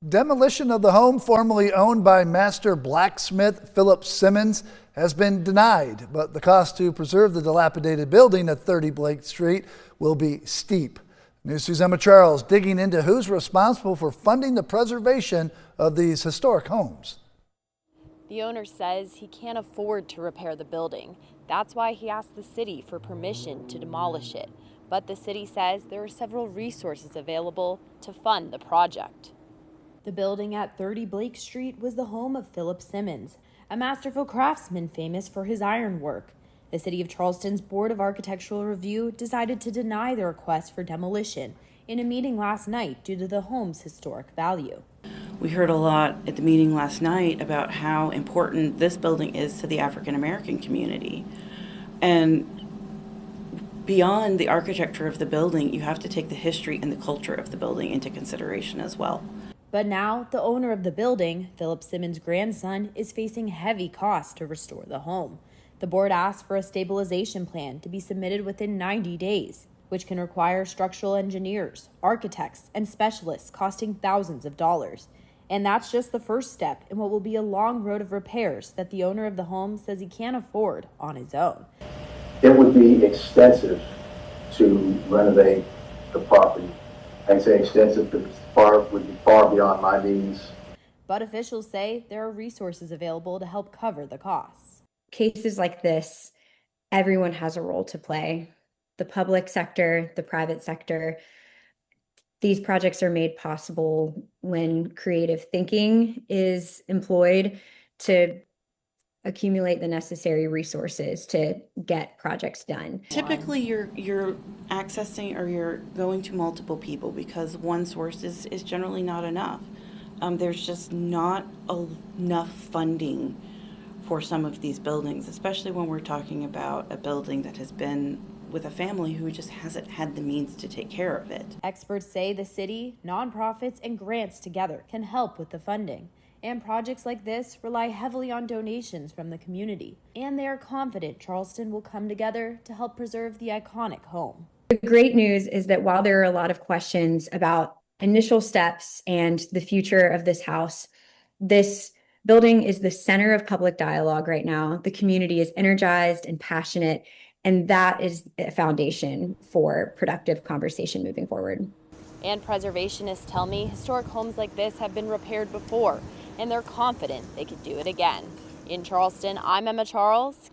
Demolition of the home formerly owned by master blacksmith Philip Simmons has been denied, but the cost to preserve the dilapidated building at 30 Blake Street will be steep. News 2's Emma Charles digging into who's responsible for funding the preservation of these historic homes. The owner says he can't afford to repair the building. That's why he asked the city for permission to demolish it. But the city says there are several resources available to fund the project. The building at 30 Blake Street was the home of Philip Simmons, a masterful craftsman famous for his ironwork. The City of Charleston's Board of Architectural Review decided to deny the request for demolition in a meeting last night due to the home's historic value. We heard a lot at the meeting last night about how important this building is to the African American community. And beyond the architecture of the building, you have to take the history and the culture of the building into consideration as well. But now, the owner of the building, Philip Simmons' grandson, is facing heavy costs to restore the home. The board asked for a stabilization plan to be submitted within 90 days, which can require structural engineers, architects, and specialists costing thousands of dollars. And that's just the first step in what will be a long road of repairs that the owner of the home says he can't afford on his own. It would be extensive to renovate the property. I'd say extensive because would be far beyond my means. But officials say there are resources available to help cover the costs. Cases like this, everyone has a role to play. The public sector, the private sector. These projects are made possible when creative thinking is employed to accumulate the necessary resources to get projects done. Typically you're accessing or you're going to multiple people because one source is generally not enough. There's just not enough funding for some of these buildings, especially when we're talking about a building that has been with a family who just hasn't had the means to take care of it. Experts say the city, nonprofits, and grants together can help with the funding. And projects like this rely heavily on donations from the community. And they are confident Charleston will come together to help preserve the iconic home. The great news is that while there are a lot of questions about initial steps and the future of this house, this building is the center of public dialogue right now. The community is energized and passionate, and that is a foundation for productive conversation moving forward. And preservationists tell me historic homes like this have been repaired before, and they're confident they could do it again. In Charleston, I'm Emma Charles.